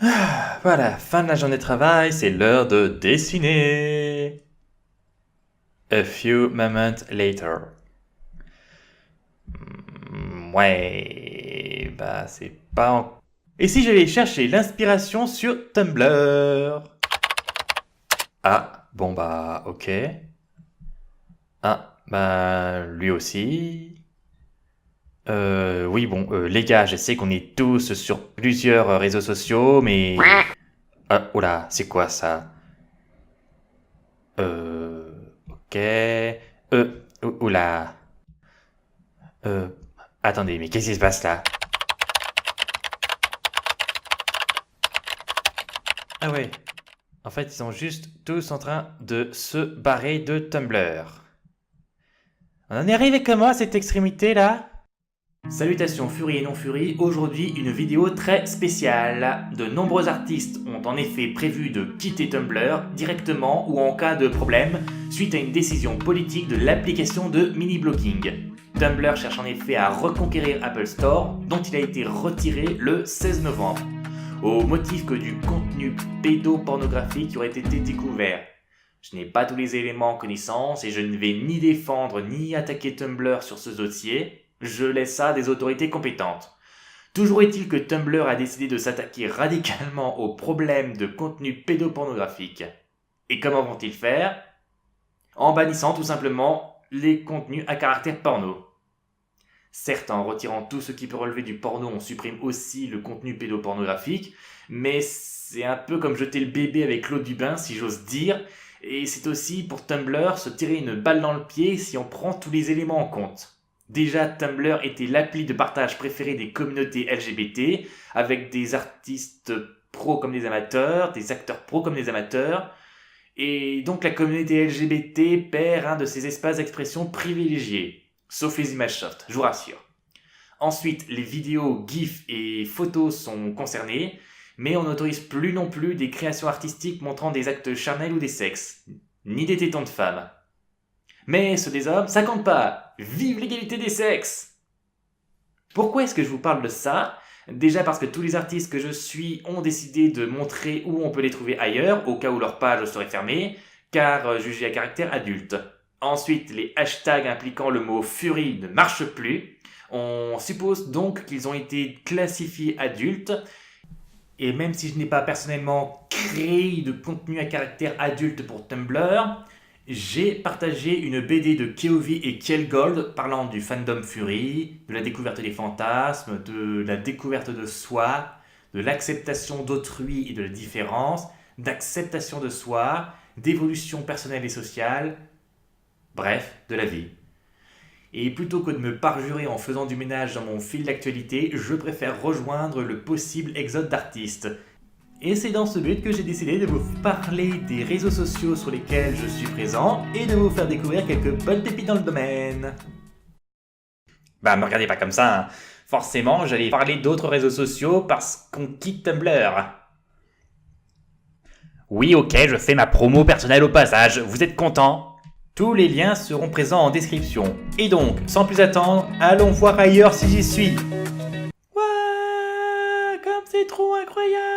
Voilà, fin de la journée de travail, c'est l'heure de dessiner. A few moments later. Ouais, bah c'est pas Et si j'allais chercher l'inspiration sur Tumblr? Ah, bon bah ok. Ah, bah lui aussi. Oui bon, les gars, je sais qu'on est tous sur plusieurs réseaux sociaux, mais... Ah, oula, c'est quoi ça? Ok. Oula. Euh, Attendez, mais qu'est-ce qui se passe là? Ah ouais. En fait, ils sont juste tous en train de se barrer de Tumblr. On en est arrivé comment à cette extrémité là? Salutations Fury et non Fury, aujourd'hui une vidéo très spéciale. De nombreux artistes ont en effet prévu de quitter Tumblr directement ou en cas de problème suite à une décision politique de l'application de mini-blogging. Tumblr cherche en effet à reconquérir Apple Store, dont il a été retiré le 16 novembre, au motif que du contenu pédopornographique aurait été découvert. Je n'ai pas tous les éléments en connaissance et je ne vais ni défendre ni attaquer Tumblr sur ce dossier. Je laisse ça à des autorités compétentes. Toujours est-il que Tumblr a décidé de s'attaquer radicalement au problème de contenu pédopornographique. Et comment vont-ils faire? En bannissant tout simplement les contenus à caractère porno. Certes, en retirant tout ce qui peut relever du porno, on supprime aussi le contenu pédopornographique, mais c'est un peu comme jeter le bébé avec l'eau du bain, si j'ose dire, et c'est aussi pour Tumblr se tirer une balle dans le pied si on prend tous les éléments en compte. Déjà, Tumblr était l'appli de partage préférée des communautés LGBT, avec des artistes pros comme des amateurs, des acteurs pros comme des amateurs, et donc la communauté LGBT perd un de ses espaces d'expression privilégiés, sauf les images soft, je vous rassure. Ensuite, les vidéos, GIFs et photos sont concernés, mais on n'autorise plus non plus des créations artistiques montrant des actes charnels ou des sexes, ni des tétons de femmes. Mais ceux des hommes, ça compte pas. Vive l'égalité des sexes! Pourquoi est-ce que je vous parle de ça? Déjà parce que tous les artistes que je suis ont décidé de montrer où on peut les trouver ailleurs, au cas où leur page serait fermée, car jugée à caractère adulte. Ensuite, les hashtags impliquant le mot Fury ne marchent plus. On suppose donc qu'ils ont été classifiés adultes. Et même si je n'ai pas personnellement créé de contenu à caractère adulte pour Tumblr, j'ai partagé une BD de Keovi et Kielgold parlant du fandom Fury, de la découverte des fantasmes, de la découverte de soi, de l'acceptation d'autrui et de la différence, d'acceptation de soi, d'évolution personnelle et sociale, bref, de la vie. Et plutôt que de me parjurer en faisant du ménage dans mon fil d'actualité, je préfère rejoindre le possible exode d'artistes. Et c'est dans ce but que j'ai décidé de vous parler des réseaux sociaux sur lesquels je suis présent et de vous faire découvrir quelques bonnes pépites dans le domaine. Bah, me regardez pas comme ça, hein. Forcément, j'allais parler d'autres réseaux sociaux parce qu'on quitte Tumblr. Oui, ok, je fais ma promo personnelle au passage, vous êtes content? Tous les liens seront présents en description. Et donc, sans plus attendre, allons voir ailleurs si j'y suis. Ouah, comme c'est trop incroyable!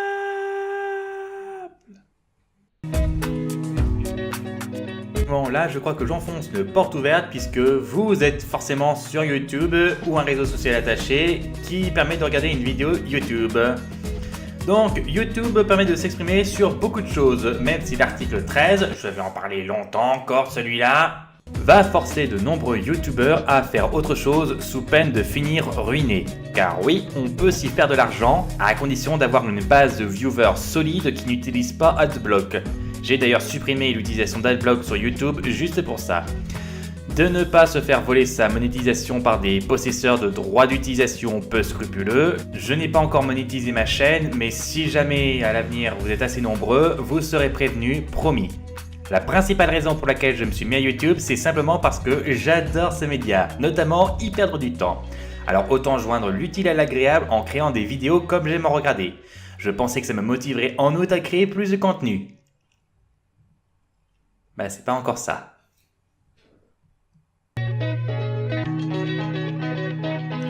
Bon, là, je crois que j'enfonce une porte ouverte puisque vous êtes forcément sur YouTube ou un réseau social attaché qui permet de regarder une vidéo YouTube. Donc, YouTube permet de s'exprimer sur beaucoup de choses, même si l'article 13, je vais en parler longtemps encore celui-là, va forcer de nombreux YouTubeurs à faire autre chose sous peine de finir ruinés. Car oui, on peut s'y faire de l'argent, à condition d'avoir une base de viewers solide qui n'utilise pas AdBlock. J'ai d'ailleurs supprimé l'utilisation d'AdBlock sur YouTube juste pour ça. De ne pas se faire voler sa monétisation par des possesseurs de droits d'utilisation peu scrupuleux. Je n'ai pas encore monétisé ma chaîne, mais si jamais à l'avenir vous êtes assez nombreux, vous serez prévenus, promis. La principale raison pour laquelle je me suis mis à YouTube, c'est simplement parce que j'adore ce média, notamment y perdre du temps. Alors autant joindre l'utile à l'agréable en créant des vidéos comme j'aime en regarder. Je pensais que ça me motiverait en outre à créer plus de contenu. Bah c'est pas encore ça.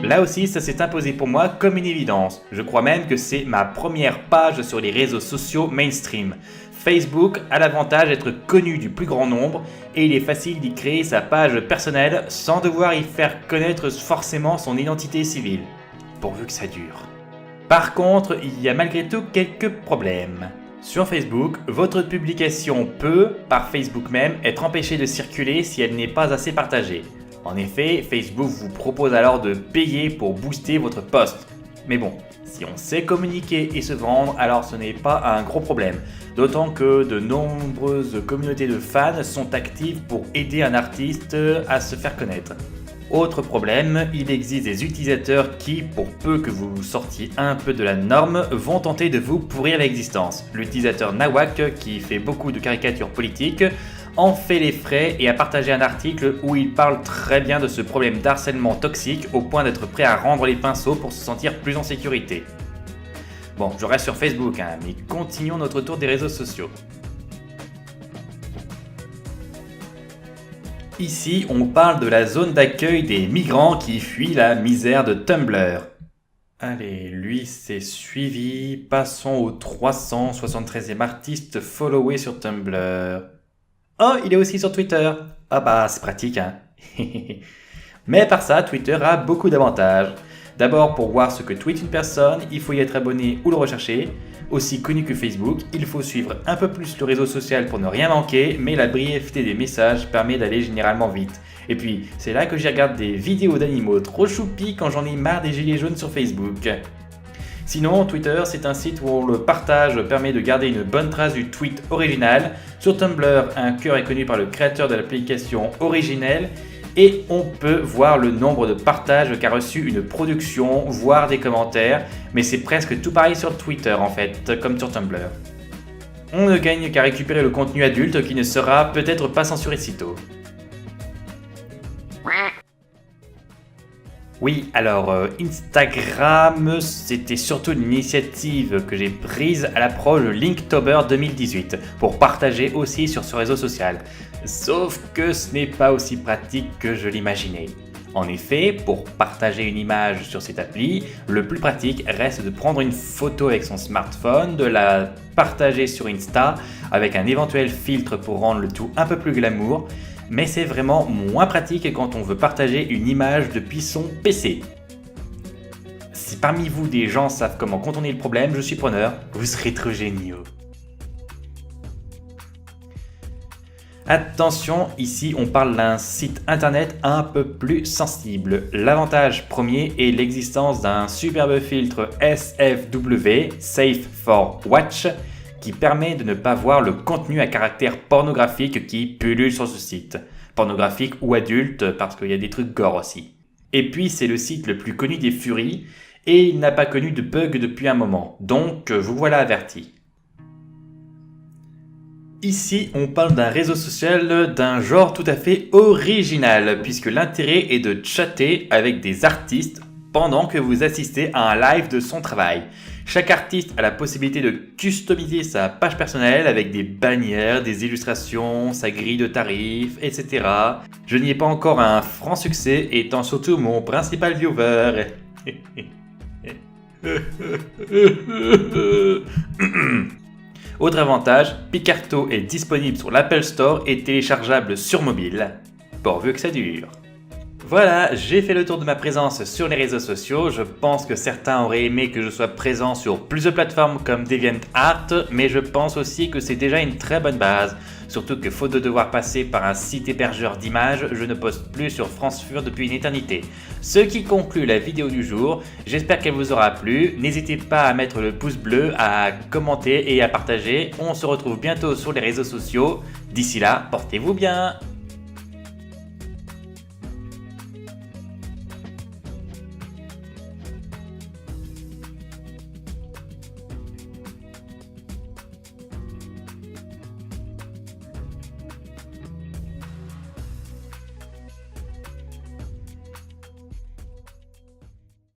Là aussi, ça s'est imposé pour moi comme une évidence. Je crois même que c'est ma première page sur les réseaux sociaux mainstream. Facebook a l'avantage d'être connu du plus grand nombre et il est facile d'y créer sa page personnelle sans devoir y faire connaître forcément son identité civile. Pourvu que ça dure. Par contre, il y a malgré tout quelques problèmes. Sur Facebook, votre publication peut, par Facebook même, être empêchée de circuler si elle n'est pas assez partagée. En effet, Facebook vous propose alors de payer pour booster votre post. Mais bon, si on sait communiquer et se vendre, alors ce n'est pas un gros problème. D'autant que de nombreuses communautés de fans sont actives pour aider un artiste à se faire connaître. Autre problème, il existe des utilisateurs qui, pour peu que vous sortiez un peu de la norme, vont tenter de vous pourrir l'existence. L'utilisateur Nawak, qui fait beaucoup de caricatures politiques, en fait les frais et a partagé un article où il parle très bien de ce problème d'harcèlement toxique au point d'être prêt à rendre les pinceaux pour se sentir plus en sécurité. Bon, je reste sur Facebook, mais continuons notre tour des réseaux sociaux. Ici, on parle de la zone d'accueil des migrants qui fuient la misère de Tumblr. Allez, lui c'est suivi, passons au 373e artiste followé sur Tumblr. Oh, il est aussi sur Twitter. Ah bah, c'est pratique, Mais par ça, Twitter a beaucoup d'avantages. D'abord, pour voir ce que tweet une personne, il faut y être abonné ou le rechercher. Aussi connu que Facebook, il faut suivre un peu plus le réseau social pour ne rien manquer, mais la brièveté des messages permet d'aller généralement vite. Et puis, c'est là que j'y regarde des vidéos d'animaux trop choupis quand j'en ai marre des gilets jaunes sur Facebook. Sinon, Twitter, c'est un site où le partage permet de garder une bonne trace du tweet original. Sur Tumblr, un cœur est connu par le créateur de l'application originelle et on peut voir le nombre de partages qu'a reçu une production, voire des commentaires, mais c'est presque tout pareil sur Twitter en fait, comme sur Tumblr. On ne gagne qu'à récupérer le contenu adulte qui ne sera peut-être pas censuré sitôt. Oui, alors Instagram, c'était surtout une initiative que j'ai prise à l'approche de Linktober 2018 pour partager aussi sur ce réseau social. Sauf que ce n'est pas aussi pratique que je l'imaginais. En effet, pour partager une image sur cette appli, le plus pratique reste de prendre une photo avec son smartphone, de la partager sur Insta avec un éventuel filtre pour rendre le tout un peu plus glamour. Mais c'est vraiment moins pratique quand on veut partager une image depuis son PC. Si parmi vous des gens savent comment contourner le problème, je suis preneur, vous serez trop géniaux. Attention, ici on parle d'un site internet un peu plus sensible. L'avantage premier est l'existence d'un superbe filtre SFW, Safe for Watch, qui permet de ne pas voir le contenu à caractère pornographique qui pullule sur ce site. Pornographique ou adulte, parce qu'il y a des trucs gore aussi. Et puis c'est le site le plus connu des furies, et il n'a pas connu de bug depuis un moment, donc vous voilà averti. Ici, on parle d'un réseau social d'un genre tout à fait original, puisque l'intérêt est de chatter avec des artistes pendant que vous assistez à un live de son travail. Chaque artiste a la possibilité de customiser sa page personnelle avec des bannières, des illustrations, sa grille de tarifs, etc. Je n'y ai pas encore un franc succès, étant surtout mon principal viewer. Autre avantage, Picarto est disponible sur l'Apple Store et téléchargeable sur mobile, pourvu que ça dure. Voilà, j'ai fait le tour de ma présence sur les réseaux sociaux. Je pense que certains auraient aimé que je sois présent sur plus de plateformes comme DeviantArt, mais je pense aussi que c'est déjà une très bonne base. Surtout que faute de devoir passer par un site hébergeur d'images, je ne poste plus sur FranceFur depuis une éternité. Ce qui conclut la vidéo du jour, j'espère qu'elle vous aura plu. N'hésitez pas à mettre le pouce bleu, à commenter et à partager. On se retrouve bientôt sur les réseaux sociaux. D'ici là, portez-vous bien!